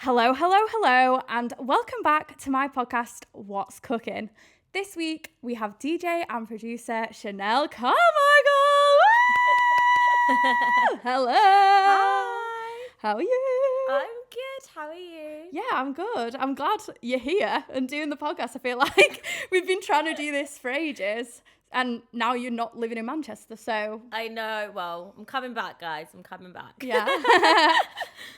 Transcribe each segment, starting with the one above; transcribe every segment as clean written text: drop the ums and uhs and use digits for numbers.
Hello, hello, hello, and welcome back to my podcast, What's Cookin'? This week, we have DJ and producer Chanel Carmichael. Hello. Hi. How are you? I'm good. How are you? Yeah, I'm good. I'm glad you're here and doing the podcast. I feel like we've been trying to do this for ages, and now you're not living in Manchester, so... I know. Well, I'm coming back, guys. I'm coming back. Yeah.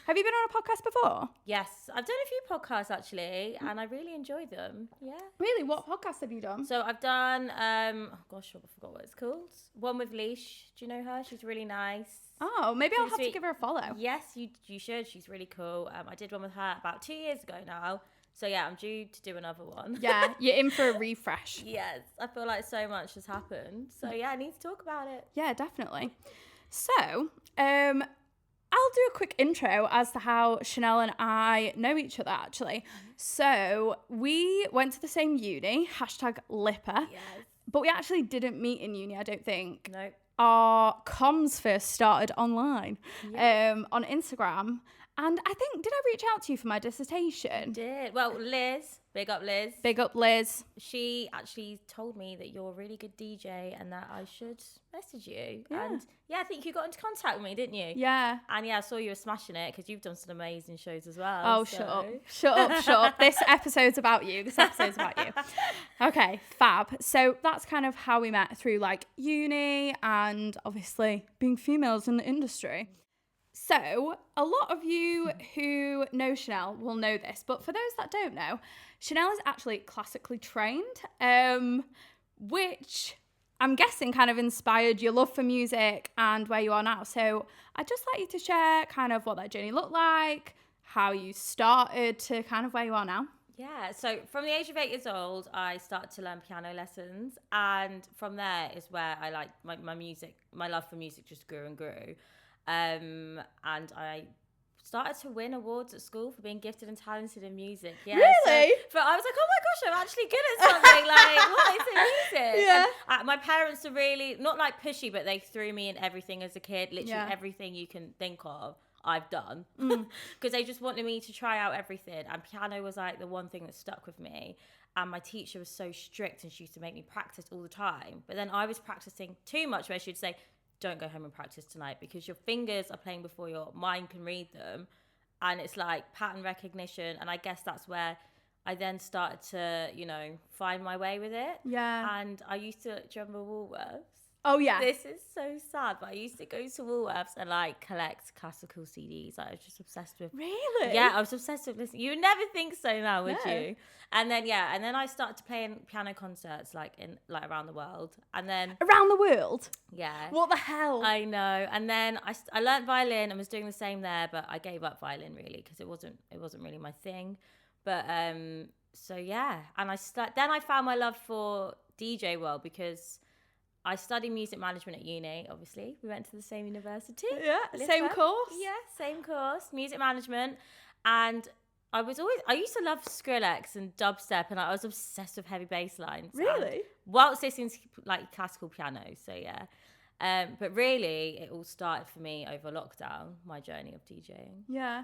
Have you been on a podcast before? Yes, I've done a few podcasts actually, and I really enjoy them. Yeah. Really? What podcast have you done? So I've done, I forgot what it's called. One with Leash. Do you know her? She's really nice. Oh, maybe I'll Really have to sweet. give her a follow. Yes, you should. She's really cool. I did one with her about 2 years ago now. So yeah, I'm due to do another one. Yeah, you're in for a refresh. Yes, I feel like so much has happened. So yeah, I need to talk about it. Yeah, definitely. So, I'll do a quick intro as to how Chanel and I know each other, actually. So, we went to the same uni, #Lipper, Yes. but we actually didn't meet in uni, I don't think. Nope. Our comms first started online, Yeah. on Instagram. And I think, did I reach out to you for my dissertation? Did. Well, Liz, big up Liz. Big up, Liz. She actually told me that you're a really good DJ and that I should message you. Yeah. And yeah, I think you got into contact with me, didn't you? Yeah. And yeah, I saw you were smashing it because you've done some amazing shows as well. Oh, so. shut up. Shut up, shut up. This episode's about you. This episode's about you. Okay, fab. So that's kind of how we met, through like uni and obviously being females in the industry. So a lot of you who know Chanel will know this, but for those that don't know, Chanel is actually classically trained, which I'm guessing kind of inspired your love for music and where you are now. So I'd just like you to share kind of what that journey looked like, how you started to kind of where you are now. Yeah, so from the age of 8 years old, I started to learn piano lessons. And from there is where I like my music, my love for music just grew and grew. And I started to win awards at school for being gifted and talented in music. Yeah, Really? So I was like, oh my gosh, I'm actually good at something. Like, what is it, music? Yeah. And, my parents are really, not like pushy, but they threw me in everything as a kid. Literally Yeah. everything you can think of, I've done. Because they just wanted me to try out everything. And piano was like the one thing that stuck with me. And my teacher was so strict and she used to make me practice all the time. But then I was practicing too much, where she'd say, don't go home and practice tonight because your fingers are playing before your mind can read them. And it's like pattern recognition. And I guess that's where I then started to, find my way with it. Yeah. And I used to, do you remember Woolworths? Oh, yeah. This is so sad, but I used to go to Woolworths and like collect classical CDs. I was just obsessed with. Really? Yeah, I was obsessed with listening. You would never think so now, would No. you? And then I started to play in piano concerts like around the world. And then Around the world? yeah, What the hell? I know. And then I learned violin and was doing the same there, but I gave up violin really because it wasn't really my thing. But so yeah, and then I found my love for DJ world because I studied music management at uni, obviously. We went to the same university. Yeah, same Lipper. course. Yeah, same course, music management. And I used to love Skrillex and dubstep, and I was obsessed with heavy bass lines. Really? Whilst listening to like classical piano, so yeah. But really, it all started for me over lockdown, my journey of DJing. Yeah.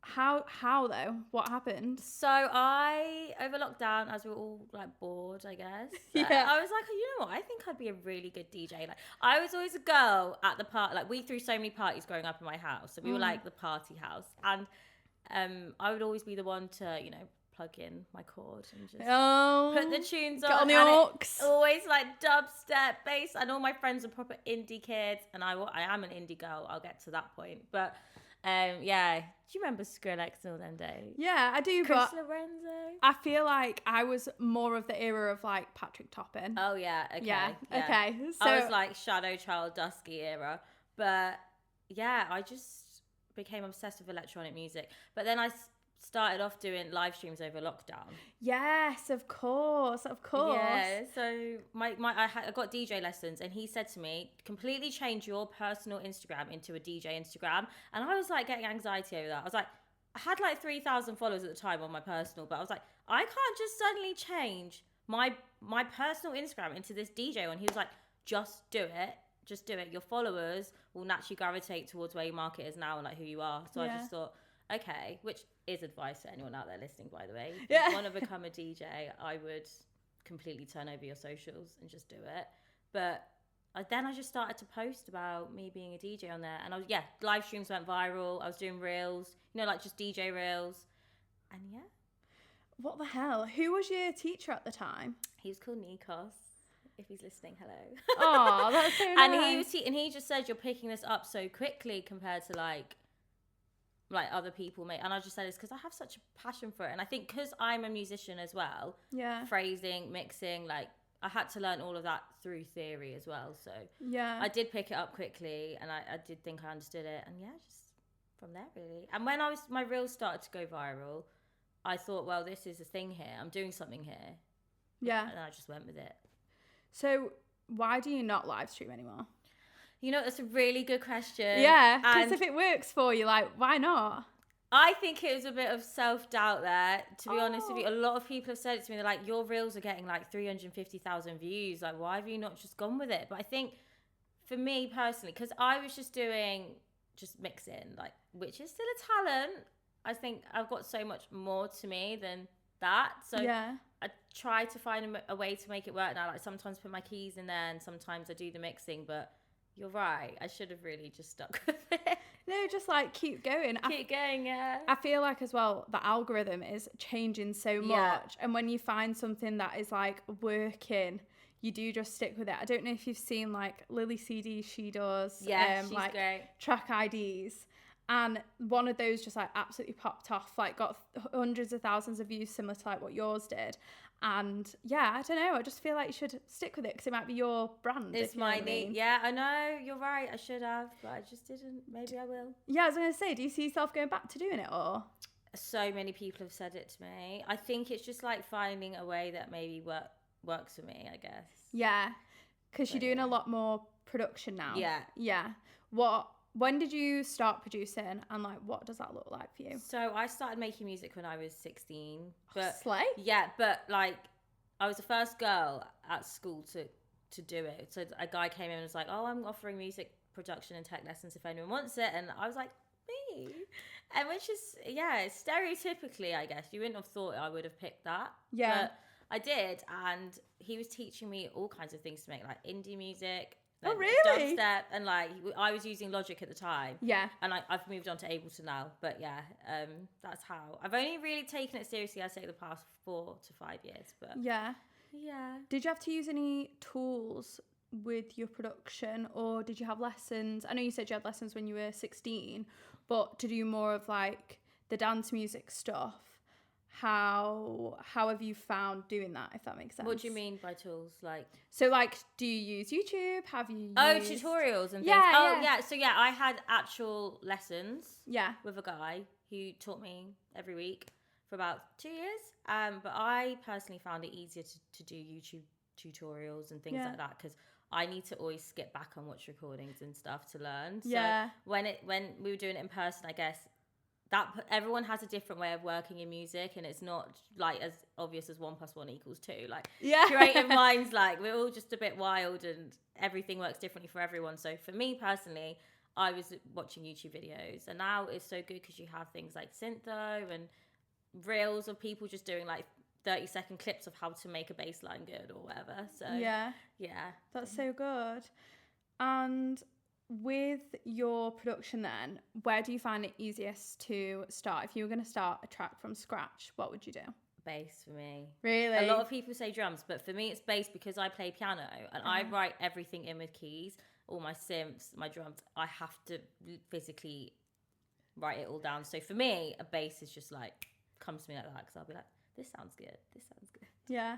How though? What happened? So over lockdown, as we were all like bored, I guess. Yeah. I was like, you know what? I think I'd be a really good DJ. Like, I was always a girl at the party. Like, we threw so many parties growing up in my house, so we were like the party house, and I would always be the one to, plug in my cord and just put the tunes Get on. on the and aux. always like dubstep, bass, and all my friends are proper indie kids, and I am an indie girl. I'll get to that point, but. Yeah. Do you remember Skrillex and all them days? Yeah, I do, Chris but Lorenzo. I feel like I was more of the era of like Patrick Toppin. Oh yeah. Okay. Yeah. Okay. So I was like Shadow Child, Dusky era, but yeah, I just became obsessed with electronic music. But then I started off doing live streams over lockdown. yes, of course. Yeah, so I got DJ lessons, and he said to me, completely change your personal Instagram into a DJ Instagram. And I was like getting anxiety over that. I was like, I had like 3,000 followers at the time on my personal, but I was like, I can't just suddenly change my personal Instagram into this DJ one. He was like, just do it. Your followers will naturally gravitate towards where your market is now and like who you are. So I just thought, okay, which is advice to anyone out there listening, by the way. If Yeah. you want to become a DJ, I would completely turn over your socials and just do it. But then I just started to post about me being a DJ on there. And live streams went viral. I was doing reels, like just DJ reels. And yeah. What the hell? Who was your teacher at the time? He was called Nikos. If he's listening, hello. Oh, that's so nice. And he just said, you're picking this up so quickly compared to like other people may. And I just said it's because I have such a passion for it. And I think because I'm a musician as well, phrasing, mixing, like I had to learn all of that through theory as well. So I did pick it up quickly, and I did think I understood it. And just from there really. And when my reels started to go viral, I thought, well, this is a thing here. I'm doing something here. Yeah. And I just went with it. So why do you not live stream anymore? That's a really good question. Yeah, because if it works for you, like, why not? I think it was a bit of self-doubt there, to be honest with you. A lot of people have said it to me. They're like, your reels are getting like 350,000 views. Like, why have you not just gone with it? But I think for me personally, because I was just doing mixing, like, which is still a talent. I think I've got so much more to me than that. So I try to find a way to make it work now. Like sometimes put my keys in there and sometimes I do the mixing, but you're right. I should have really just stuck with it. No, just like keep going. Keep going, yeah. I feel like as well, the algorithm is changing so much. And when you find something that is like working, you do just stick with it. I don't know if you've seen like Lily CD, she does she's like great. track IDs. And one of those just like absolutely popped off, like got hundreds of thousands of views similar to like what yours did. And I don't know, I just feel like you should stick with it because it might be your brand. It's my need. Yeah, I know, you're right, I should have, but I just didn't. Maybe I will. Yeah, I was going to say, do you see yourself going back to doing it or? So many people have said it to me. I think it's just like finding a way that maybe works for me, I guess. Yeah, because you're doing a lot more production now. Yeah. When did you start producing and like what does that look like for you? So I started making music when I was 16. But slay? Yeah, but like I was the first girl at school to do it. So a guy came in and was like, oh, I'm offering music production and tech lessons if anyone wants it. And I was like, me? And which is, stereotypically, I guess. You wouldn't have thought I would have picked that. Yeah. But I did. And he was teaching me all kinds of things to make, like indie music. Oh, really? Dubstep, and like I was using Logic at the time. Yeah. And I've moved on to Ableton now. But that's how. I've only really taken it seriously, I'd say, the past 4 to 5 years. But yeah. Did you have to use any tools with your production or did you have lessons? I know you said you had lessons when you were 16, but to do more of like the dance music stuff, how have you found doing that, if that makes sense? What do you mean by tools? Like, so like, do you use YouTube? Have you used tutorials and things? So I had actual lessons with a guy who taught me every week for about 2 years, but I personally found it easier to do YouTube tutorials and things like that because I need to always skip back and watch recordings and stuff to learn. So when we were doing it in person, I guess that everyone has a different way of working in music, and it's not like as obvious as 1 + 1 = 2. Like creative minds, like we're all just a bit wild, and everything works differently for everyone. So for me personally, I was watching YouTube videos, and now it's so good because you have things like Syntho and reels of people just doing like 30-second clips of how to make a bass line good or whatever. So that's so good. And with your production then, where do you find it easiest to start? If you were going to start a track from scratch, what would you do? Bass for me. Really? A lot of people say drums, but for me it's bass because I play piano and I write everything in with keys, all my synths, my drums. I have to physically write it all down. So for me, a bass is just like, comes to me like that because I'll be like, this sounds good. Yeah.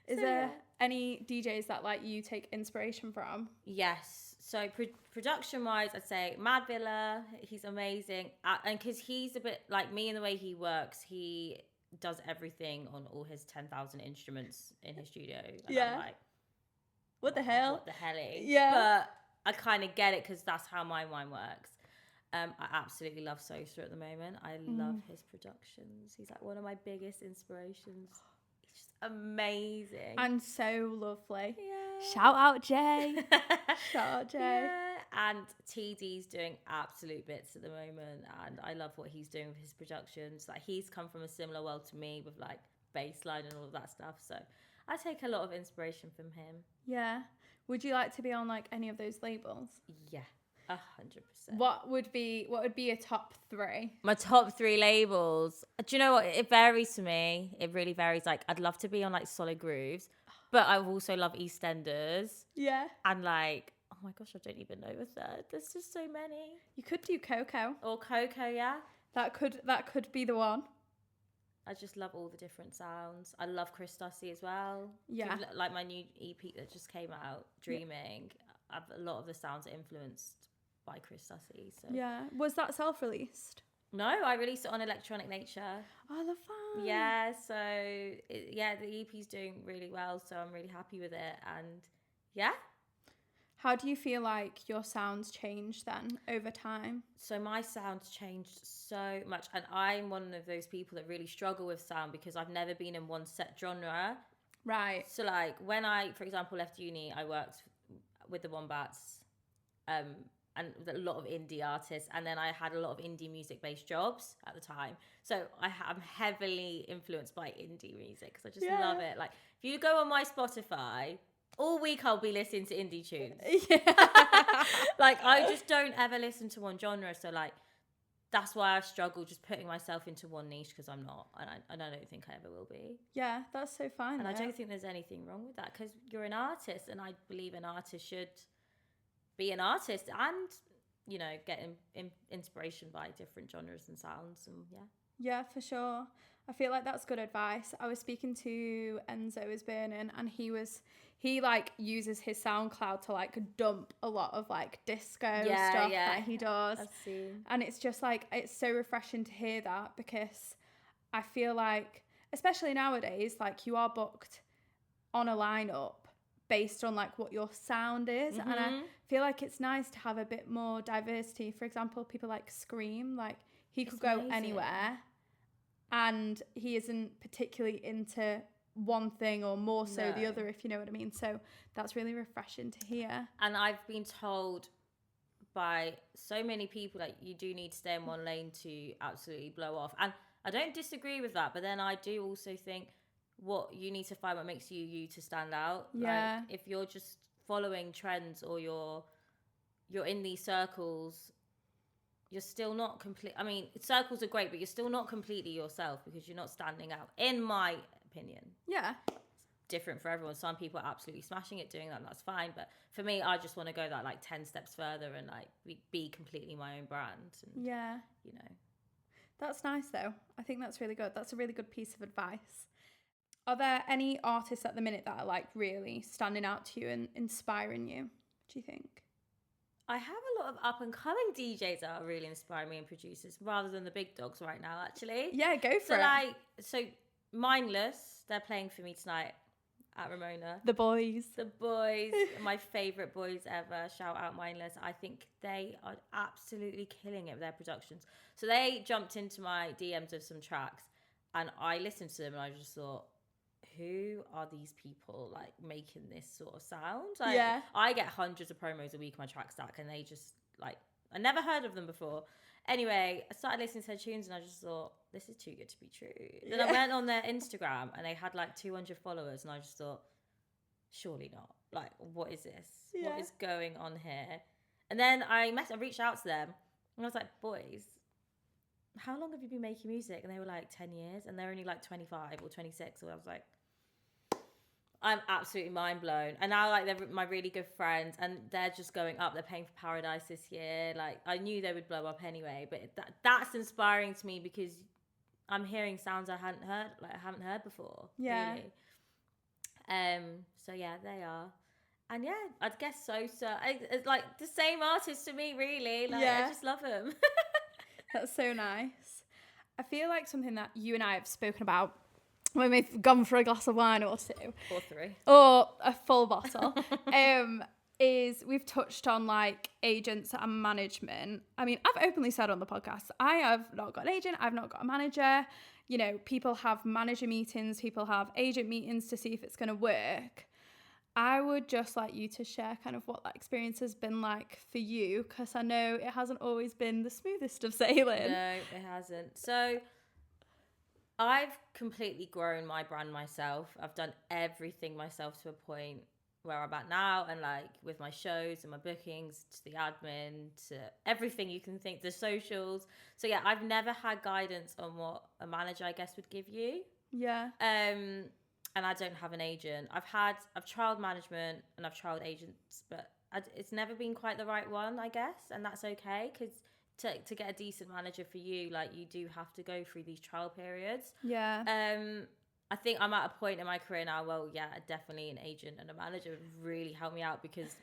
Is there any DJs that like you take inspiration from? Yes. So production wise, I'd say Mad Villa. He's amazing, and because he's a bit like me in the way he works, he does everything on all his 10,000 instruments in his studio. And I'm like, what the hell? What the hell? Yeah. But I kind of get it because that's how my mind works. I absolutely love Sosa at the moment. I love his productions. He's like one of my biggest inspirations. He's just amazing. And so lovely. Yeah. Shout out Jay. Shout out Jay. Yeah. And TD's doing absolute bits at the moment, and I love what he's doing with his productions. Like, he's come from a similar world to me with like bassline and all of that stuff. So I take a lot of inspiration from him. Yeah. Would you like to be on like any of those labels? Yeah, 100%. What would be your top 3? My top 3 labels. Do you know what? It varies for me. It really varies. Like, I'd love to be on like Solid Grooves, but I also love EastEnders. Yeah. And like, oh my gosh, I don't even know the third. There's just so many. You could do Coco. Or Coco, yeah. That could be the one. I just love all the different sounds. I love Chris Dussy as well. Yeah. Like my new EP that just came out, Dreaming. Yeah. A lot of the sounds are influenced by Chris Dussy. So. Yeah. Was that self-released? No, I released it on Electronic Nature. Oh, I love that. Yeah, so the EP's doing really well, so I'm really happy with it. And yeah. How do you feel like your sounds changed then over time? So my sound's changed so much, and I'm one of those people that really struggle with sound because I've never been in one set genre. Right. So like when I, for example, left uni, I worked with the Wombats, and a lot of indie artists, and then I had a lot of indie music-based jobs at the time. So I'm heavily influenced by indie music because I just love it. Like, if you go on my Spotify, all week I'll be listening to indie tunes. Yeah. Like, I just don't ever listen to one genre. So like, that's why I struggle just putting myself into one niche, because I'm not, and I don't think I ever will be. Yeah, that's so fine. And I don't think there's anything wrong with that, because you're an artist, and I believe an artist should be an artist and, you know, get inspiration by different genres and sounds. And yeah, for sure. I feel like that's good advice. I was speaking to Enzo as Vernon, and he like uses his SoundCloud to like dump a lot of like disco stuff that he does. I've seen. And it's just like, it's so refreshing to hear that, because I feel like, especially nowadays, like, you are booked on a lineup based on like what your sound is. Mm-hmm. And I feel like it's nice to have a bit more diversity. For example, people like Scream, like he could go anywhere, and he isn't particularly into one thing or more so the other, if you know what I mean. So that's really refreshing to hear. And I've been told by so many people that you do need to stay in one lane to absolutely blow off. And I don't disagree with that, but then I do also think what you need to find what makes you to stand out. Yeah. Like, if you're just following trends, or you're in these circles, you're still not complete. I mean, circles are great, but you're still not completely yourself, because you're not standing out, in my opinion. Yeah. It's different for everyone. Some people are absolutely smashing it doing that, and that's fine. But for me, I just want to go that like 10 steps further and like be completely my own brand. And, you know. That's nice though. I think that's really good. That's a really good piece of advice. Are there any artists at the minute that are like really standing out to you and inspiring you, do you think? I have a lot of up and coming DJs that are really inspiring me, and producers, rather than the big dogs right now, actually. Yeah, go for it. So Mindless, they're playing for me tonight at Ramona. The boys, my favourite boys ever. Shout out Mindless. I think they are absolutely killing it with their productions. So they jumped into my DMs of some tracks, and I listened to them, and I just thought, who are these people like making this sort of sound? Like, I get hundreds of promos a week on my track stack, and they just like, I never heard of them before. Anyway, I started listening to their tunes, and I just thought, this is too good to be true. Then I went on their Instagram, and they had like 200 followers, and I just thought, surely not. Like, what is this? Yeah. What is going on here? And then I reached out to them, and I was like, boys, how long have you been making music? And they were like 10 years, and they're only like 25 or 26. So I was like, I'm absolutely mind blown. And now like they're my really good friends, and they're just going up. They're paying for Paradise this year. Like, I knew they would blow up anyway, but that's inspiring to me, because I'm hearing sounds I haven't heard before. Yeah. Really. So yeah, they are. And yeah, I'd guess Sosa. It's like the same artist to me, really. Like, I just love them. That's so nice. I feel like something that you and I have spoken about when we've gone for a glass of wine or two. Or 3. Or a full bottle. Is we've touched on like agents and management. I mean, I've openly said on the podcast, I have not got an agent. I've not got a manager. You know, people have manager meetings. People have agent meetings to see if it's going to work. I would just like you to share kind of what that experience has been like for you, because I know it hasn't always been the smoothest of sailing. No, it hasn't. So I've completely grown my brand myself. I've done everything myself to a point where I'm at now, and like with my shows and my bookings, to the admin, to everything you can think, the socials. So yeah, I've never had guidance on what a manager, I guess, would give you. Yeah. And I don't have an agent. I've trialed management and I've trialed agents, but it's never been quite the right one, I guess, and that's okay, because to get a decent manager for you, like, you do have to go through these trial periods. Yeah. I think I'm at a point in my career now, well, yeah, definitely an agent and a manager would really help me out, because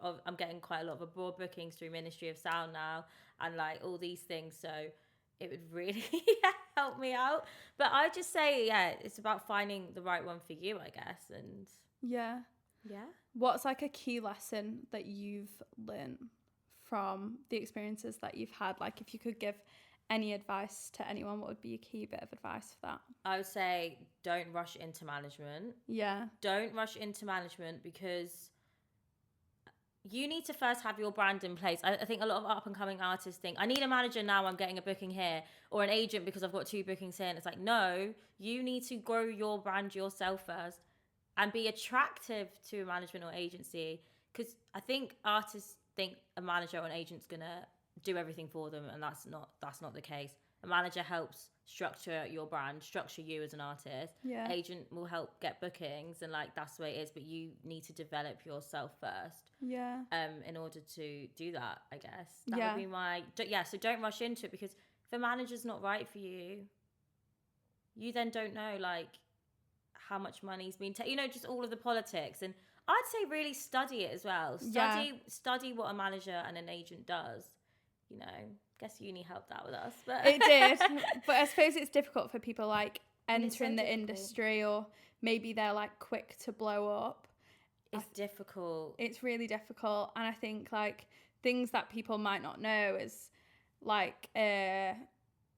I'm getting quite a lot of abroad bookings through Ministry of Sound now, and like all these things, so it would really help me out. But I just say, yeah, it's about finding the right one for you, I guess. And yeah. What's like a key lesson that you've learned from the experiences that you've had? Like, if you could give any advice to anyone, what would be a key bit of advice for that? I would say don't rush into management. Yeah. Don't rush into management, because you need to first have your brand in place. I think a lot of up and coming artists think, I need a manager now, I'm getting a booking here, or an agent because I've got 2 bookings here. And it's like, no, you need to grow your brand yourself first and be attractive to a management or agency. Because I think artists think a manager or an agent's gonna do everything for them, and that's not the case. A manager helps structure your brand, structure you as an artist. Yeah. Agent will help get bookings, and like that's the way it is, but you need to develop yourself first. Yeah. In order to do that, I guess. That would be my so don't rush into it, because if a manager's not right for you, you then don't know like how much money's been just all of the politics. And I'd say really study it as well. Study what a manager and an agent does. Guess uni helped out with us, but it did. But I suppose it's difficult for people like entering the difficult. industry, or maybe they're like quick to blow up. It's difficult. It's really difficult. And I think like things that people might not know is like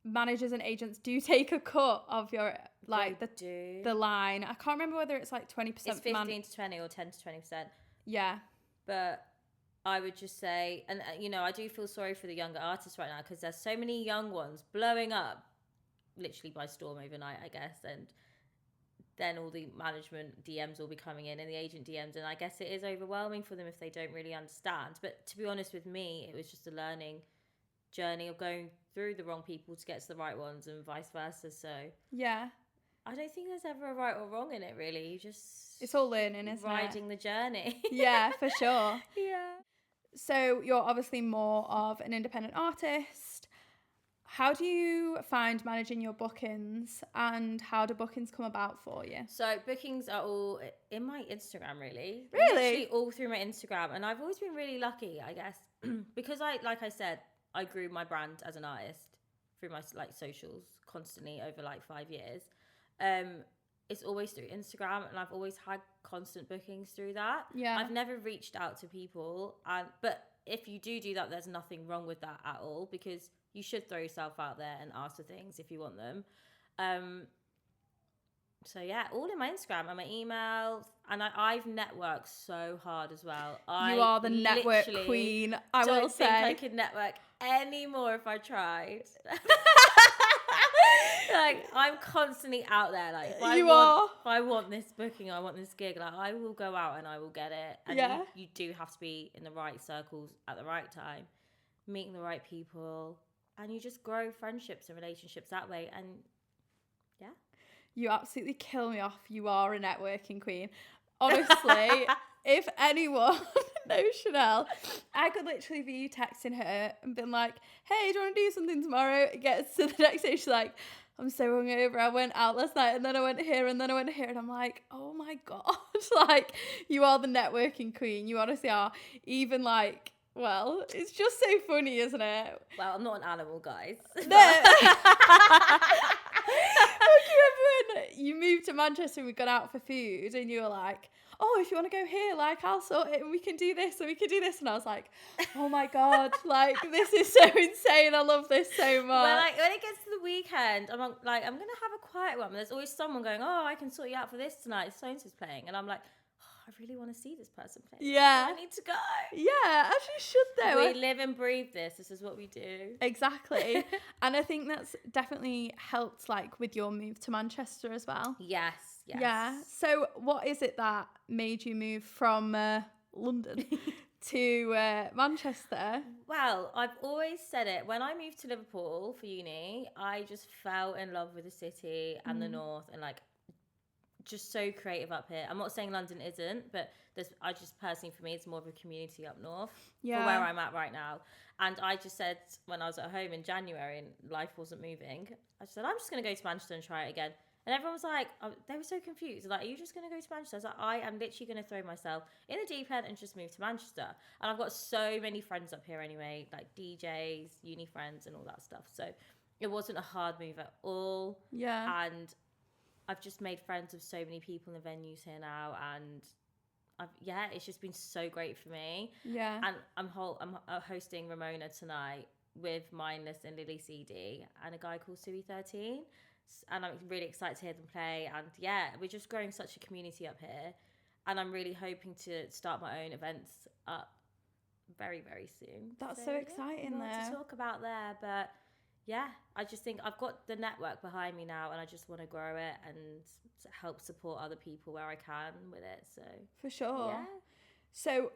managers and agents do take a cut of your like the line. I can't remember whether it's like 20%. It's 15 to 20 or 10 to 20%. Yeah. But I would just say, and I do feel sorry for the younger artists right now, because there's so many young ones blowing up literally by storm overnight, I guess. And then all the management DMs will be coming in and the agent DMs. And I guess it is overwhelming for them if they don't really understand. But to be honest with me, it was just a learning journey of going through the wrong people to get to the right ones, and vice versa. So yeah, I don't think there's ever a right or wrong in it, really. It's all learning, isn't it? Riding the journey. Yeah, for sure. Yeah. So you're obviously more of an independent artist. How do you find managing your bookings, and how do bookings come about for you? So bookings are all in my Instagram, really. Really? Literally all through my Instagram. And I've always been really lucky, I guess, because like I said, I grew my brand as an artist through my like socials constantly over like 5 years. It's always through Instagram, and I've always had constant bookings through that. Yeah. I've never reached out to people, but if you do that, there's nothing wrong with that at all, because you should throw yourself out there and ask for things if you want them. So yeah, all in my Instagram and my emails, and I've networked so hard as well. You are the network queen, I will say. I don't think I could network anymore if I tried. Like, I'm constantly out there. Like, if I want this booking, I want this gig, like, I will go out and I will get it. And you do have to be in the right circles at the right time, meeting the right people, and you just grow friendships and relationships that way. And yeah. You absolutely kill me off. You are a networking queen. Honestly, if anyone knows Chanel, I could literally be texting her and been like, hey, do you want to do something tomorrow? It gets to the next day, she's like, I'm so hungover. I went out last night, and then I went here, and then I went here. And I'm like, oh my God. Like, you are the networking queen. You honestly are. Even like, well, it's just so funny, isn't it? Well, I'm not an animal, guys. No. You moved to Manchester and we got out for food, and you were like, oh, if you want to go here, like, I'll sort it, and we can do this and we can do this. And I was like, oh my God, like, this is so insane. I love this so much. Well, like, when it gets to the weekend, I'm like, I'm going to have a quiet one. There's always someone going, oh, I can sort you out for this tonight. So-and-so's playing. And I'm like, oh, I really want to see this person play. Yeah. I need to go. Yeah, as you should though. We live and breathe this. This is what we do. Exactly. And I think that's definitely helped like with your move to Manchester as well. Yes. Yeah. So what is it that made you move from London to Manchester? Well, I've always said it. When I moved to Liverpool for uni, I just fell in love with the city and the north, and like just so creative up here. I'm not saying London isn't, but I just personally, for me, it's more of a community up north for where I'm at right now. And I just said when I was at home in January and life wasn't moving, I just said, I'm just going to go to Manchester and try it again. And everyone was like, they were so confused. Like, are you just going to go to Manchester? I was like, I am literally going to throw myself in the deep end and just move to Manchester. And I've got so many friends up here anyway, like DJs, uni friends and all that stuff. So it wasn't a hard move at all. Yeah. And I've just made friends with so many people in the venues here now. And it's just been so great for me. Yeah. And I'm hosting Ramona tonight with Mindless and Lily CD and a guy called Sui 13. And I'm really excited to hear them play. And yeah, we're just growing such a community up here. And I'm really hoping to start my own events up very, very soon. That's so exciting there. To talk about there. But yeah, I just think I've got the network behind me now and I just want to grow it and help support other people where I can with it. So for sure. Yeah. So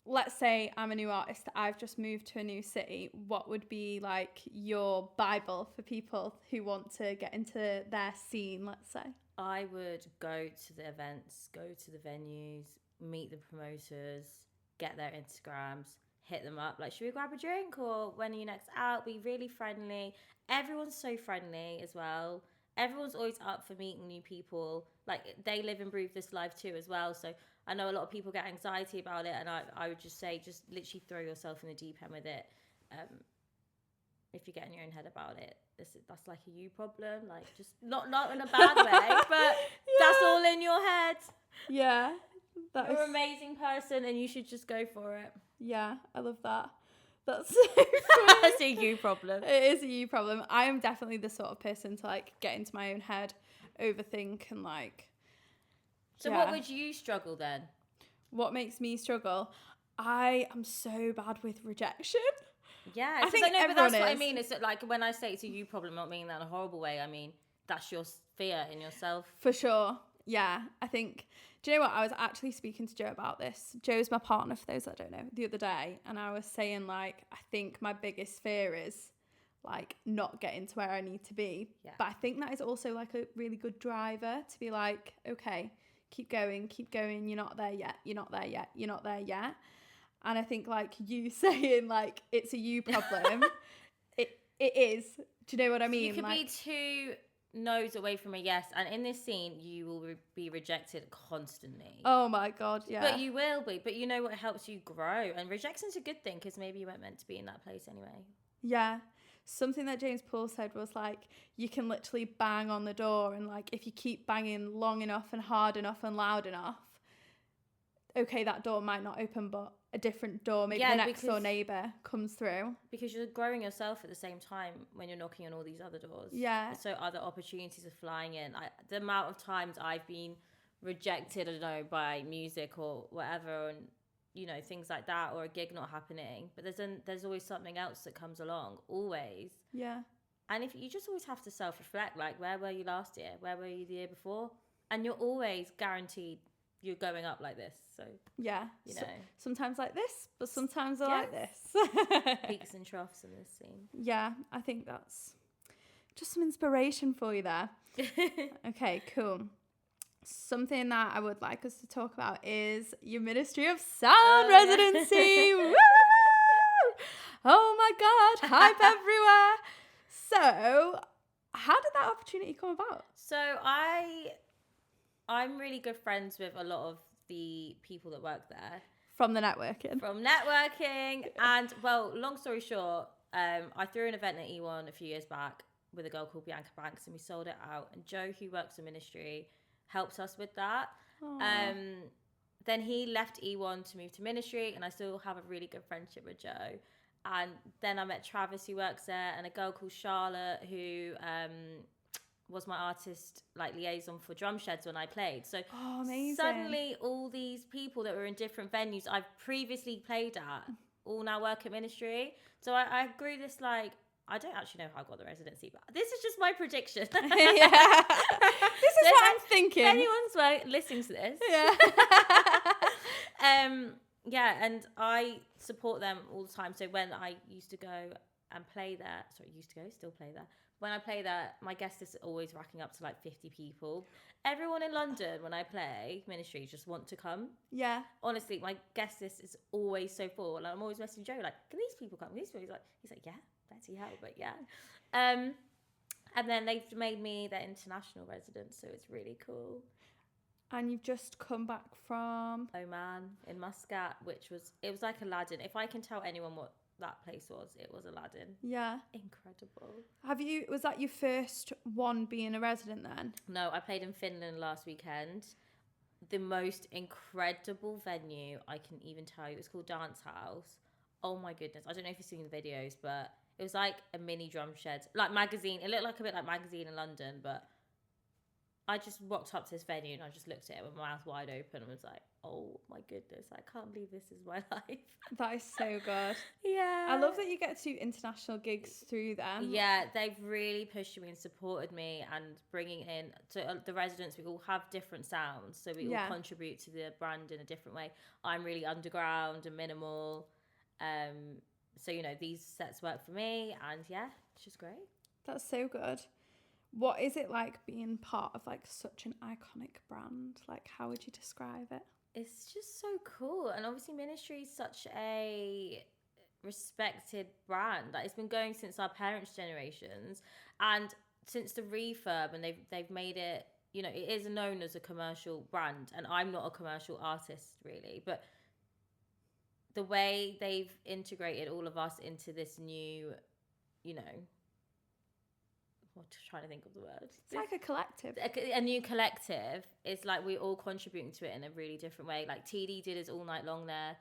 let's say I'm a new artist, I've just moved to a new city. What would be like your Bible for people who want to get into their scene, let's say? I would go to the events, go to the venues, meet the promoters, get their Instagrams, hit them up. Like, should we grab a drink or when are you next out? Be really friendly. Everyone's so friendly as well. Everyone's always up for meeting new people. Like, they live and breathe this life too as well. So I know a lot of people get anxiety about it, and I would just say, just literally throw yourself in the deep end with it. If you get in your own head about it, that's like a you problem. Like, just not in a bad way, but that's all in your head. Yeah, you're an amazing person, and you should just go for it. Yeah, I love that. That's so funny. That's a you problem. It is a you problem. I am definitely the sort of person to like get into my own head, overthink, and like. So what would you struggle then? What makes me struggle? I am so bad with rejection. Yeah, I think but that's everyone what I is. mean. It's like when I say it's a you problem, I'm not meaning that in a horrible way. I mean, that's your fear in yourself. For sure. Yeah, I think. Do you know what? I was actually speaking to Joe about this. Joe's my partner, for those that don't know, the other day. And I was saying, like, I think my biggest fear is, like, not getting to where I need to be. Yeah. But I think that is also, like, a really good driver to be like, okay, keep going. You're not there yet. You're not there yet. And I think, like, you saying, like, it's a you problem, it is. Do you know what I mean? You could like, be too no's away from a yes, and in this scene you will be rejected constantly. Oh my god, yeah. But you will be. But you know what helps you grow, and rejection's a good thing because maybe you weren't meant to be in that place anyway. Yeah. Something that James Paul said was like, you can literally bang on the door, and like if you keep banging long enough and hard enough and loud enough, okay, that door might not open, but a different door, maybe the next door neighbour comes through. Because you're growing yourself at the same time when you're knocking on all these other doors. Yeah. So other opportunities are flying in. The amount of times I've been rejected, I don't know, by music or whatever, and you know, things like that, or a gig not happening. But there's always something else that comes along, always. Yeah. And if you just always have to self-reflect, like, where were you last year? Where were you the year before? And you're always guaranteed you're going up like this. So yeah, you know, sometimes like this, but sometimes I like this. Peaks and troughs in this scene. Yeah, I think that's just some inspiration for you there. Okay, cool. Something that I would like us to talk about is your Ministry of Sound residency. Woo! Oh my God, hype everywhere. So, how did that opportunity come about? So I'm really good friends with a lot of the people that work there. From networking. And, well, long story short, I threw an event at E1 a few years back with a girl called Bianca Banks, and we sold it out. And Joe, who works in ministry, helped us with that. Then he left E1 to move to ministry, and I still have a really good friendship with Joe. And then I met Travis, who works there, and a girl called Charlotte, who was my artist like liaison for drum sheds when I played. So amazing. suddenly all these people that were in different venues I've previously played at all now work at Ministry. So I grew this like, I don't actually know how I got the residency, but this is just my prediction. Yeah. This is what I'm thinking. If anyone's listening to this. Yeah. Yeah, and I support them all the time. So when I used to go and play there, still play there. When I play there, my guest is always racking up to like 50 people. Everyone in London, when I play Ministry, just want to come. Yeah. Honestly, my guest list is always so full. And I'm always messaging Joe, like, can these people come? He's like, yeah, Betty, how? But yeah. And then they've made me their international resident, so it's really cool. And you've just come back from Oman in Muscat, it was like Aladdin. If I can tell anyone what that place was, it was Aladdin. Yeah. Incredible. Was that your first one being a resident then? No, I played in Finland last weekend. The most incredible venue I can even tell you. It's called Dance House. Oh my goodness. I don't know if you've seen the videos, but it was like a mini drum shed. Like Magazine. It looked like a bit like Magazine in London, but I just walked up to this venue and I just looked at it with my mouth wide open and was like, oh my goodness, I can't believe this is my life. That is so good. Yeah. I love that you get to do international gigs through them. Yeah, they've really pushed me and supported me, and bringing in to the residents, we all have different sounds. So we all contribute to the brand in a different way. I'm really underground and minimal. So, these sets work for me, and yeah, it's just great. That's so good. What is it like being part of like such an iconic brand? Like, how would you describe it? It's just so cool. And obviously Ministry is such a respected brand. Like, it's been going since our parents' generations, and since the refurb, and they've made it, it is known as a commercial brand, and I'm not a commercial artist really, but the way they've integrated all of us into this new, trying to think of the word. It's like a collective. A new collective. It's like we're all contributing to it in a really different way. Like TD did his all night long there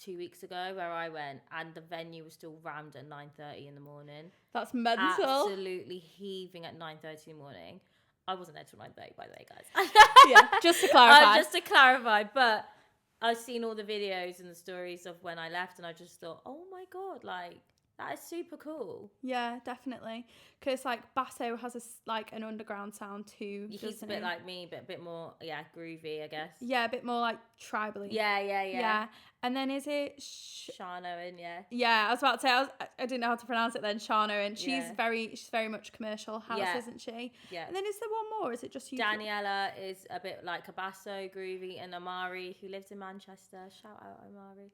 2 weeks ago, where I went, and the venue was still rammed at 9:30 in the morning. That's mental. Absolutely heaving at 9:30 in the morning. I wasn't there till 9:30, by the way, guys. Yeah, just to clarify. But I've seen all the videos and the stories of when I left, and I just thought, oh my God, like, that is super cool. Yeah, definitely. Because like Basso has an underground sound too. He's a bit like me, but a bit more, groovy, I guess. Yeah, a bit more like tribally. Yeah. And then is it Shanoan? Yeah. Yeah, I was about to say I didn't know how to pronounce it then. Shanoan. She's very much commercial house, isn't she? Yeah. And then is there one more? Or is it just you? Daniela is a bit like a basso, groovy, and Amari, who lives in Manchester. Shout out Amari.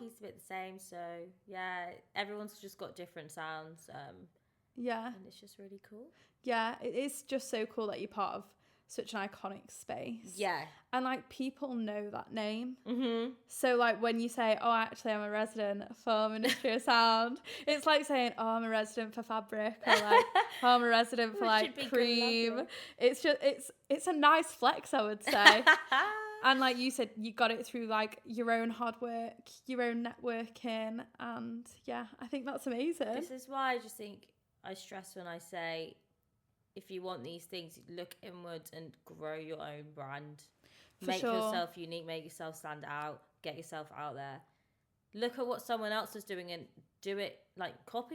He's a bit the same. So yeah, everyone's just got different sounds. Yeah. And it's just really cool. Yeah, it is just so cool that you're part of such an iconic space. Yeah. And like people know that name. Mm-hmm. So like when you say, oh, actually I'm a resident for Ministry of Sound, it's like saying, oh, I'm a resident for Fabric, or like, oh, I'm a resident for like Cream. It's just, it's a nice flex, I would say. And like you said, you got it through like your own hard work, your own networking. And yeah, I think that's amazing. This is why I just think I stress when I say, if you want these things, look inwards and grow your own brand. Make yourself unique, make yourself stand out, get yourself out there. Look at what someone else is doing and do it, like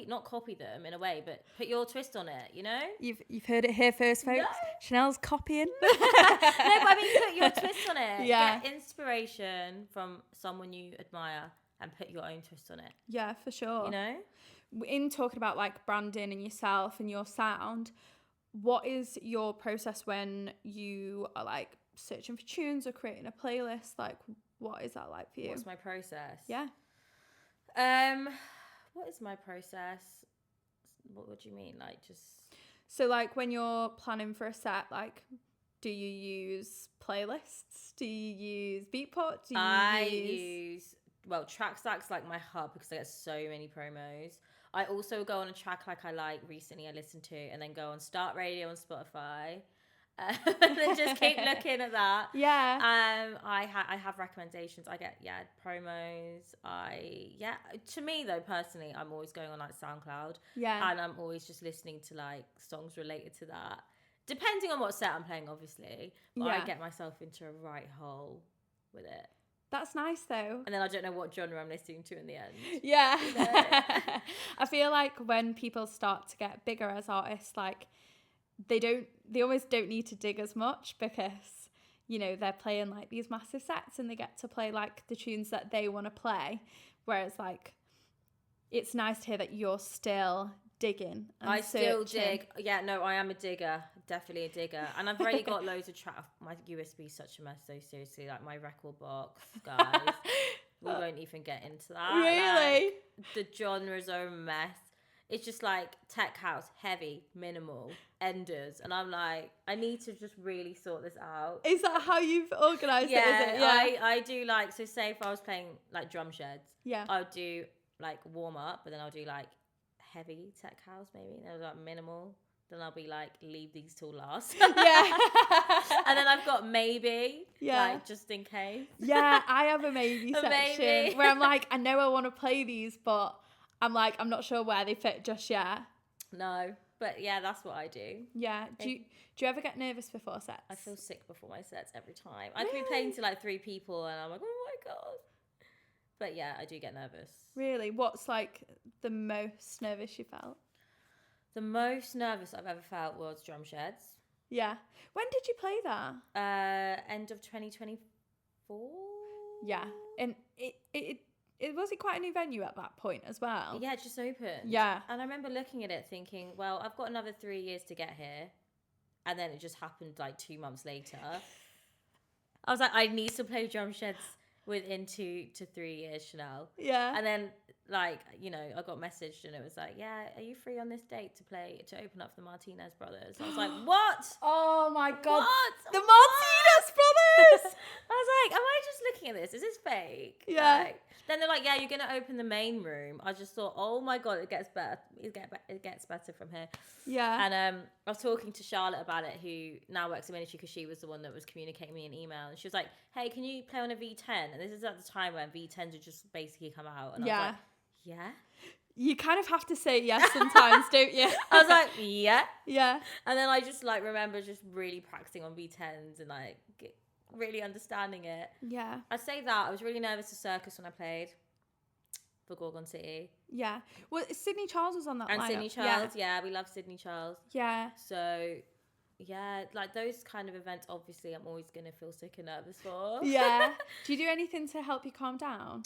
not copy them in a way, but put your twist on it, You've heard it here first, folks. No. Chanel's copying. No, but I mean, put your twist on it. Yeah. Get inspiration from someone you admire and put your own twist on it. Yeah, for sure. In talking about like branding and yourself and your sound, what is your process when you are like searching for tunes or creating a playlist? Like, what is that like for you? What's my process? Yeah. What is my process? What would you mean? Like, just... So like when you're planning for a set, like, do you use playlists? Do you use Beatport? I use Trackstack's like my hub because I get so many promos. I also go on a track like I like recently I listened to, and then go on Start Radio on Spotify. And then just keep looking at that. Yeah. I have recommendations. I get promos. To me though, personally, I'm always going on like SoundCloud. Yeah. And I'm always just listening to like songs related to that. Depending on what set I'm playing, obviously. But I get myself into a right hole with it. That's nice though. And then I don't know what genre I'm listening to in the end. Yeah. I feel like when people start to get bigger as artists, like they almost don't need to dig as much because, you know, they're playing like these massive sets and they get to play like the tunes that they want to play. Whereas like, it's nice to hear that you're still digging and I still searching. dig. Yeah, no, I am a digger. Definitely a digger. And I've already got loads of tracks. My USB is such a mess, though, seriously. Like, my record box, guys. We won't even get into that. Really? Like, the genres are a mess. It's just like tech house, heavy, minimal, enders. And I'm like, I need to just really sort this out. Is that how you've organised it? Is it? Yeah, I do like, so say if I was playing like drum sheds, I would do like warm up, but then I'll do like heavy tech house maybe, then I'll do like minimal, then I'll be like, leave these till last. Yeah. And then I've got maybe, like just in case. Yeah, I have a maybe section maybe. where I'm like, I know I want to play these, but I'm like, I'm not sure where they fit just yet. No, but yeah, that's what I do. Yeah. Do you ever get nervous before sets? I feel sick before my sets every time. I could be playing to like 3 people and I'm like, oh my God. But yeah, I do get nervous. Really? What's like the most nervous you felt? The most nervous I've ever felt was drum sheds. Yeah. When did you play that? End of 2024. Yeah. And it was it quite a new venue at that point as well? Yeah, it just opened. Yeah. And I remember looking at it thinking, well, I've got another 3 years to get here. And then it just happened like 2 months later. I was like, I need to play drum sheds within 2 to 3 years, Chanel. Yeah. And then, like, you know, I got messaged and it was like, yeah, are you free on this date to open up for the Martinez brothers? I was like, what? Oh my God. What? The Martinez brothers! I was like, am I just looking at this? Is this fake? Yeah. Like, then they're like, yeah, you're going to open the main room. I just thought, oh my God, it gets better. It gets better from here. Yeah. And I was talking to Charlotte about it, who now works in ministry because she was the one that was communicating me an email. And she was like, hey, can you play on a V10? And this is at the time when V10s had just basically come out. And I was like, yeah. You kind of have to say yes sometimes, don't you? I was like, yeah. Yeah. And then I just like remember just really practicing on V10s and like really understanding it. Yeah. I'd say that. I was really nervous to Circus when I played for Gorgon City. Yeah. Well, Sydney Charles was on that and lineup. Sydney Charles. Yeah, we love Sydney Charles. Yeah. So, yeah, like those kind of events, obviously, I'm always going to feel sick and nervous for. Yeah. Do you do anything to help you calm down?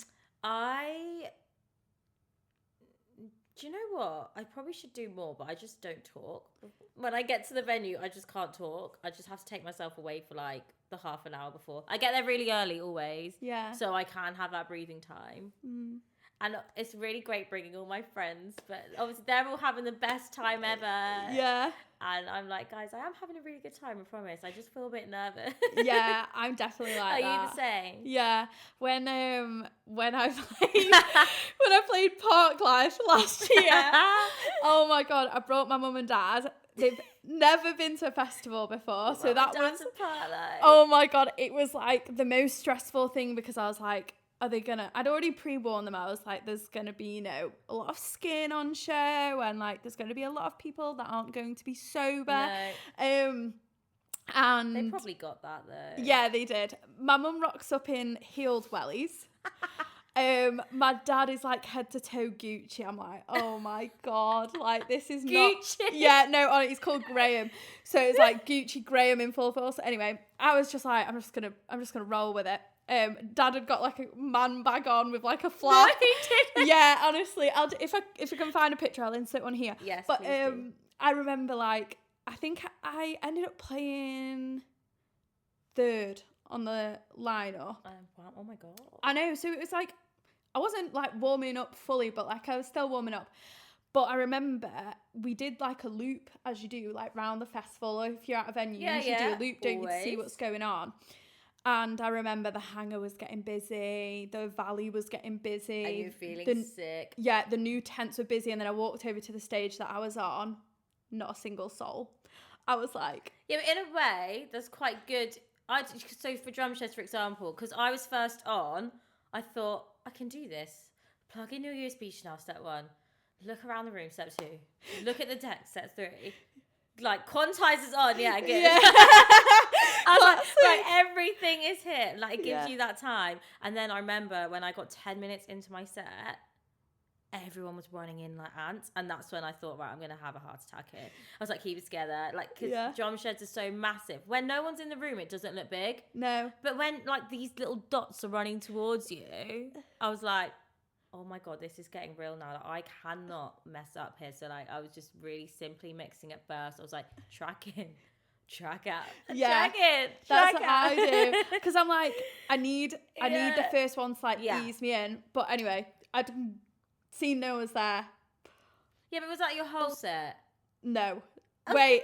Do you know what? I probably should do more, but I just don't talk. When I get to the venue, I just can't talk. I just have to take myself away for like the half an hour before. I get there really early always. Yeah. So I can have that breathing time. Mm. And it's really great bringing all my friends, but obviously they're all having the best time ever. Yeah. And I'm like, guys, I am having a really good time, I promise. I just feel a bit nervous. Yeah, I'm definitely like Are you the same? Yeah. When I played Park Life last year, oh my God, I brought my mum and dad. They've never been to a festival before, so that was Park Life. Oh my God, it was like the most stressful thing because I was like, I'd already pre-warned them. I was like, there's going to be, you know, a lot of skin on show and like there's going to be a lot of people that aren't going to be sober. No. And they probably got that though. Yeah, they did. My mum rocks up in heeled wellies. My dad is like head to toe Gucci. I'm like, oh my God, like this is Gucci. not. Yeah, no, he's called Graham, so it's like Gucci Graham in full force. Anyway, I was just like, I'm just gonna roll with it. Dad had got like a man bag on with like a flap. No, he didn't. Yeah, honestly, if I can find a picture, I'll insert one here. Yes, but please do. I remember like I think I ended up playing third on the lineup. Wow, oh my God. I know, so it was like I wasn't like warming up fully, but like I was still warming up. But I remember we did like a loop, as you do, like round the festival. Or if you're at a venue, you usually do a loop, don't you, to see what's going on. And I remember the hangar was getting busy, the valley was getting busy. And you were feeling sick. Yeah, the new tents were busy. And then I walked over to the stage that I was on, not a single soul. I was like... Yeah, but in a way, that's quite good. So for drum sets, for example, because I was first on, I thought, I can do this. Plug in your USB now, step 1. Look around the room, step 2. Look at the deck, step 3. Like, quantize is on, yeah, good. Yeah. I was like, right, everything is here. Like, it gives you that time. And then I remember when I got 10 minutes into my set, everyone was running in like ants, and that's when I thought, right, I'm gonna have a heart attack here. I was like, keep it together, like, because drum sheds are so massive. When no one's in the room, it doesn't look big. No. But when like these little dots are running towards you, I was like, oh my god, this is getting real now. Like, I cannot mess up here. So like, I was just really simply mixing at first. I was like, track in, track out, track in, that's track what out. I do, because I'm like, I need the first one to like ease me in. But anyway, I'd seen no one's there. Yeah, but was that your whole set? No. Wait.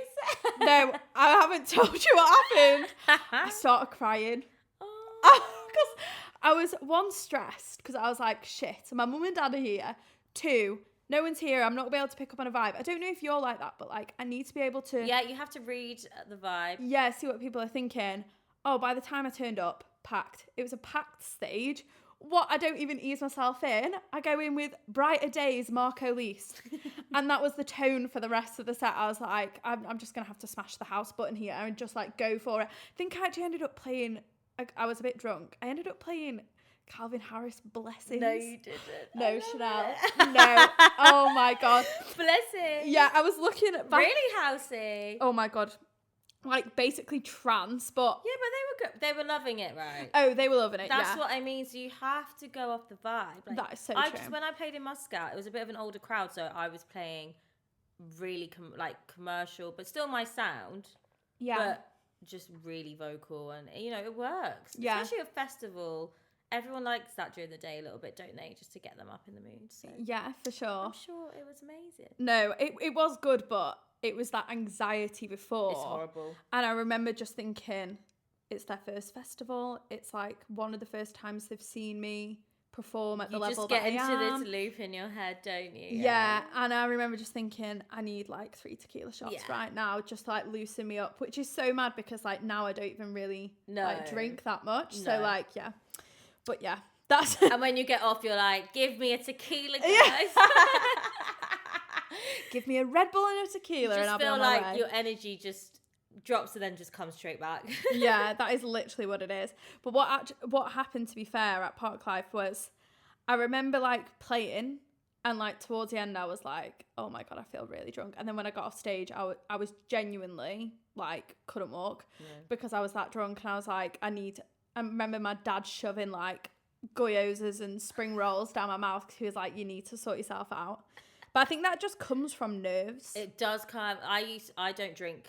No, I haven't told you what happened. I started crying. Because I was, 1, stressed, because I was like, shit, my mum and dad are here. 2, no one's here. I'm not going to be able to pick up on a vibe. I don't know if you're like that, but like, I need to be able to... Yeah, you have to read the vibe. Yeah, see what people are thinking. Oh, by the time I turned up, packed. It was a packed stage. What? I don't even ease myself in. I go in with Brighter Days, Marco Least. And that was the tone for the rest of the set. I was like, I'm just going to have to smash the house button here and just like go for it. I think I actually ended up playing, I was a bit drunk. I ended up playing Calvin Harris Blessings. No, you didn't. No, Chanel. No. Oh my God. Blessings. Yeah, I was looking at... Really housey. Oh my God. Like basically trance, but... Yeah, but they were good. They were loving it, right? Oh, they were loving it, That's what I mean. So you have to go off the vibe. Like, that is so true. When I played in Muscat, it was a bit of an older crowd, so I was playing really commercial, but still my sound. Yeah. But just really vocal, and you know, it works. Yeah. Especially a festival. Everyone likes that during the day a little bit, don't they? Just to get them up in the mood. So yeah, for sure. I'm sure it was amazing. No, it was good, but it was that anxiety before. It's horrible. And I remember just thinking, it's their first festival. It's like one of the first times they've seen me perform at the level that I am. You just get into this loop in your head, don't you? Yeah, and I remember just thinking, I need like 3 tequila shots right now, just to like loosen me up, which is so mad because like now I don't even really like drink that much. So like, yeah. But yeah, that's... And when you get off, you're like, give me a tequila, guys. Give me a Red Bull and a tequila, and I'll be on my way. You feel like your energy just drops and then just comes straight back. Yeah, that is literally what it is. But what happened, to be fair, at Parklife was, I remember like playing, and like towards the end I was like, oh my God, I feel really drunk. And then when I got off stage, I was genuinely like couldn't walk because I was that drunk, and I was like, I remember my dad shoving like goyosas and spring rolls down my mouth because he was like, you need to sort yourself out. But I think that just comes from nerves. It does come. I don't drink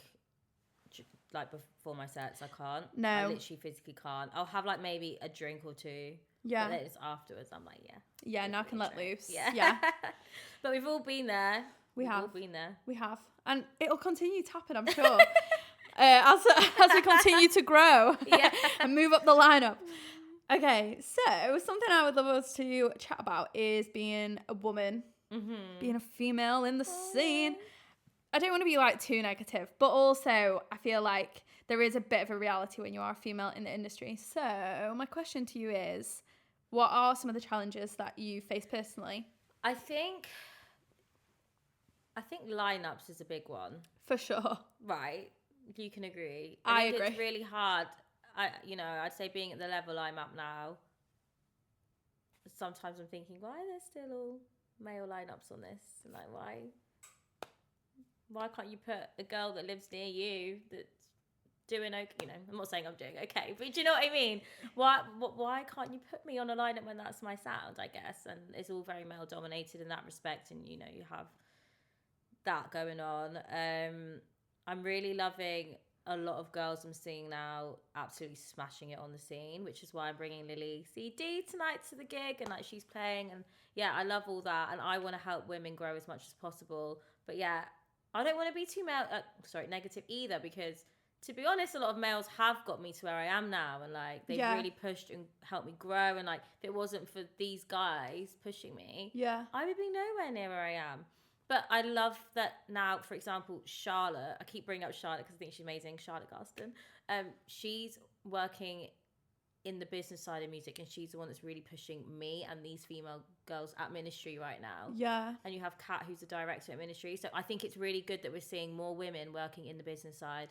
like before my sets. I can't. No. I literally physically can't. I'll have like maybe a drink or 2. Yeah. But then it's afterwards. I'm like, yeah. Yeah, now I can let loose. Yeah. Yeah. But we've all been there. We've all been there. We have. And it'll continue to happen, I'm sure. As we continue to grow and move up the lineup. Okay, so something I would love us to chat about is being a woman, being a female in the scene. I don't want to be like too negative, but also I feel like there is a bit of a reality when you are a female in the industry. So my question to you is, what are some of the challenges that you face personally? I think lineups is a big one. For sure. Right. You can agree. I agree. It's really hard. I'd say being at the level I'm at now, sometimes I'm thinking, why are there still all male lineups on this? And like, why can't you put a girl that lives near you that's doing okay? You know, I'm not saying I'm doing okay, but do you know what I mean? Why can't you put me on a lineup when that's my sound, I guess? And it's all very male dominated in that respect, and you know, you have that going on. I'm really loving a lot of girls I'm seeing now absolutely smashing it on the scene, which is why I'm bringing Lily CD tonight to the gig, and like she's playing, and yeah, I love all that, and I want to help women grow as much as possible. But yeah, I don't want to be too negative either, because to be honest, a lot of males have got me to where I am now, and like they've really pushed and helped me grow, and like if it wasn't for these guys pushing me, I would be nowhere near where I am. But I love that now, for example, Charlotte, I keep bringing up Charlotte because I think she's amazing, Charlotte Garston. She's working in the business side of music, and she's the one that's really pushing me and these female girls at Ministry right now. Yeah. And you have Kat, who's the director at Ministry. So I think it's really good that we're seeing more women working in the business side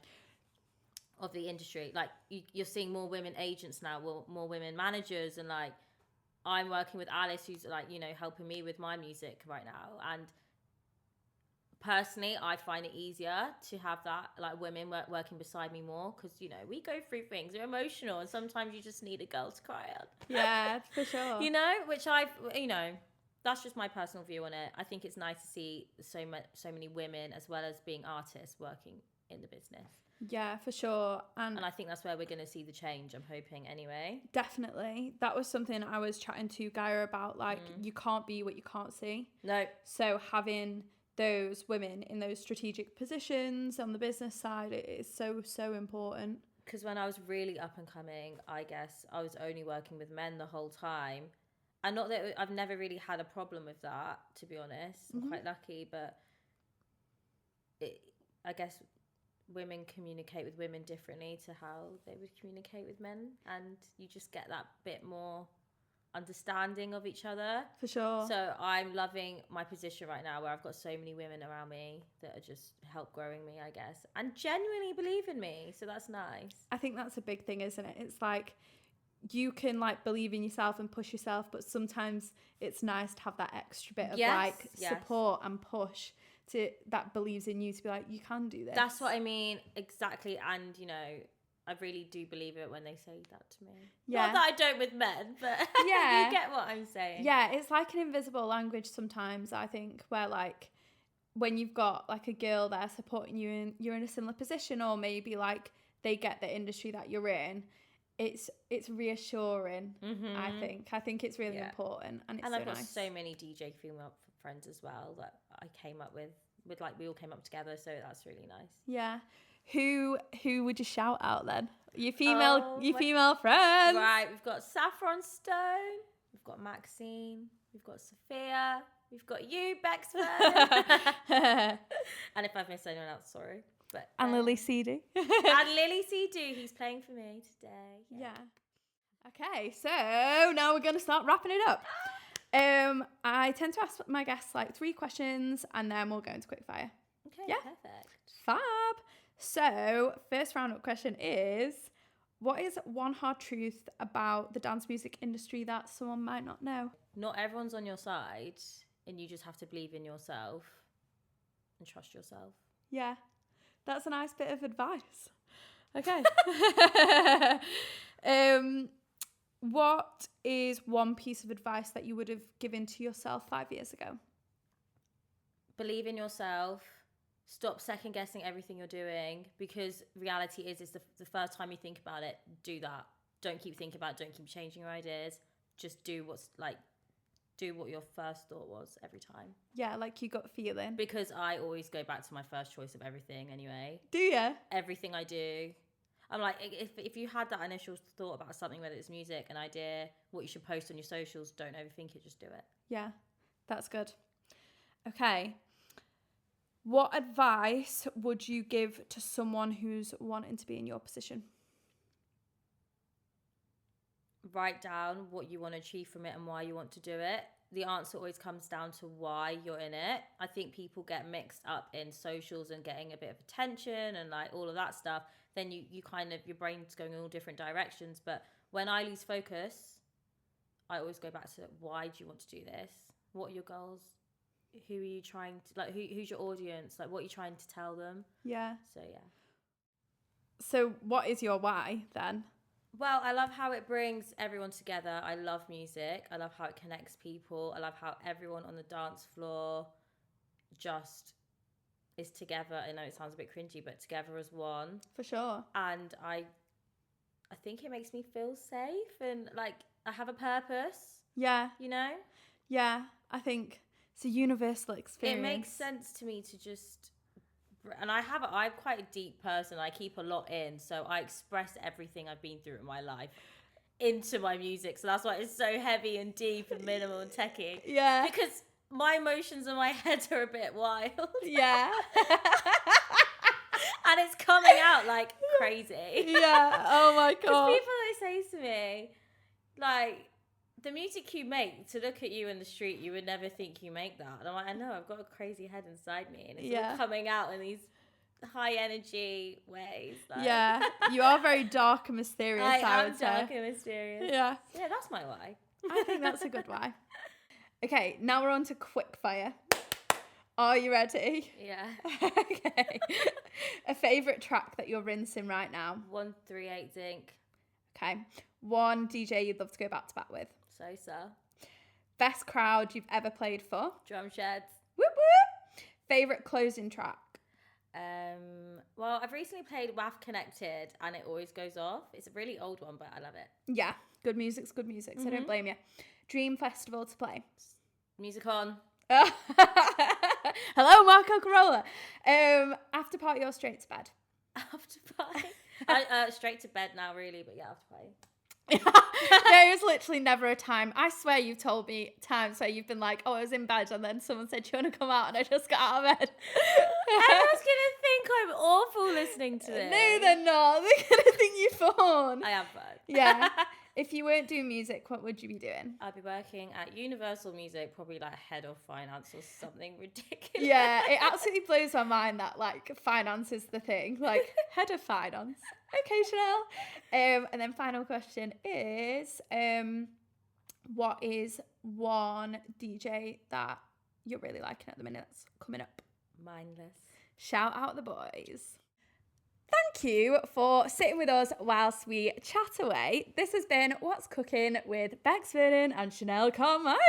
of the industry. Like you're seeing more women agents now, more women managers, and like I'm working with Alice, who's like, you know, helping me with my music right now. And personally, I find it easier to have that, like, women working beside me more, because, you know, we go through things, we're emotional, and sometimes you just need a girl to cry on. Yeah, for sure. You know, which that's just my personal view on it. I think it's nice to see so many women, as well as being artists, working in the business. Yeah, for sure. And I think that's where we're going to see the change, I'm hoping, anyway. Definitely. That was something I was chatting to Gaia about, like, you can't be what you can't see. No. So having those women in those strategic positions on the business side, it is so important. Because when I was really up and coming, I guess I was only working with men the whole time. And not that I've never really had a problem with that, to be honest. I'm quite lucky, but I guess women communicate with women differently to how they would communicate with men, and you just get that bit more understanding of each other. For sure. So I'm loving my position right now, where I've got so many women around me that are just help growing me, I guess, and genuinely believe in me. So that's nice. I think that's a big thing, isn't it? It's like you can like believe in yourself and push yourself, but sometimes it's nice to have that extra bit of support and push to that believes in you, to be like, you can do this. That's what I mean, exactly. And you know, I really do believe it when they say that to me. Yeah. Not that I don't with men, but yeah. You get what I'm saying. Yeah, it's like an invisible language sometimes, I think, where like when you've got like a girl there supporting you and you're in a similar position, or maybe like they get the industry that you're in, it's reassuring. I think it's really important, and it's I've got nice. So many DJ female friends as well that I came up with like, we all came up together, so that's really nice. Yeah. Who would you shout out then? Your female friends. Right, we've got Saffron Stone, we've got Maxine, we've got Sophia, we've got you, Beccs, Vernon. And if I've missed anyone else, sorry. But and Lily CD. And Lily CD, he's playing for me today. Yeah. Okay, so now we're gonna start wrapping it up. I tend to ask my guests like 3 questions, and then we'll go into quickfire. Okay, yeah. Perfect. Fab. So, first round-up question is, what is one hard truth about the dance music industry that someone might not know? Not everyone's on your side, and you just have to believe in yourself and trust yourself. Yeah, that's a nice bit of advice. Okay. What is one piece of advice that you would have given to yourself 5 years ago? Believe in yourself. Stop second guessing everything you're doing, because reality is the first time you think about it, do that. Don't keep thinking about it. Don't keep changing your ideas. Just do what your first thought was every time. Yeah, like you got feeling. Because I always go back to my first choice of everything anyway. Do you? Everything I do. I'm like, if you had that initial thought about something, whether it's music, an idea, what you should post on your socials, don't overthink it, just do it. Yeah, that's good. Okay. What advice would you give to someone who's wanting to be in your position? Write down what you want to achieve from it and why you want to do it. The answer always comes down to why you're in it. I think people get mixed up in socials and getting a bit of attention and like all of that stuff. Then you kind of, your brain's going in all different directions. But when I lose focus, I always go back to why do you want to do this? What are your goals? Who are you trying to, like, who's your audience? Like, what are you trying to tell them? Yeah. So, yeah. So what is your why then? Well, I love how it brings everyone together. I love music. I love how it connects people. I love how everyone on the dance floor just is together. I know it sounds a bit cringy, but together as one. For sure. And I think it makes me feel safe and like I have a purpose. Yeah. You know? Yeah, I think it's a universal experience. It makes sense to me to just, and I'm quite a deep person. I keep a lot in, so I express everything I've been through in my life into my music. So that's why it's so heavy and deep and minimal and techie. Yeah. Because my emotions in my head are a bit wild. Yeah. And it's coming out like crazy. Yeah. Oh my Because God. people always say to me, like, the music you make, to look at you in the street, you would never think you make that. And I'm like, I know, I've got a crazy head inside me. And it's all coming out in these high energy ways. Like. Yeah. You are very dark and mysterious, I would say. dark and mysterious. Yeah. Yeah, that's my why. I think that's a good why. Okay, now we're on to quick fire. Are you ready? Yeah. Okay. A favourite track that you're rinsing right now? 138 Zinc. Okay. One DJ you'd love to go back to back with? Sosa. Best crowd you've ever played for? Drum Sheds. Whoop whoop. Favourite closing track? Well, I've recently played WAF Connected and it always goes off. It's a really old one, but I love it. Yeah, good music's good music, so don't blame you. Dream festival to play? Music on. Hello, Marco Corolla. After party or straight to bed? After party. Straight to bed now, really, but yeah, after party. There is literally never a time. I swear you've told me times where you've been like, oh, I was in bed, and then someone said, do you want to come out? And I just got out of bed. Everyone's going to think I'm awful listening to this. No, they're not. They're going to think you're fun. I am fun. Yeah. If you weren't doing music, what would you be doing? I'd be working at Universal Music, probably like head of finance or something ridiculous. Yeah, it absolutely blows my mind that like finance is the thing. Like head of finance. Okay, Chanel. And then final question is, what is one DJ that you're really liking at the minute that's coming up? Mindless. Shout out the boys. Thank you for sitting with us whilst we chat away. This has been What's Cooking with Beccs, Vernon and Chanel Carmichael.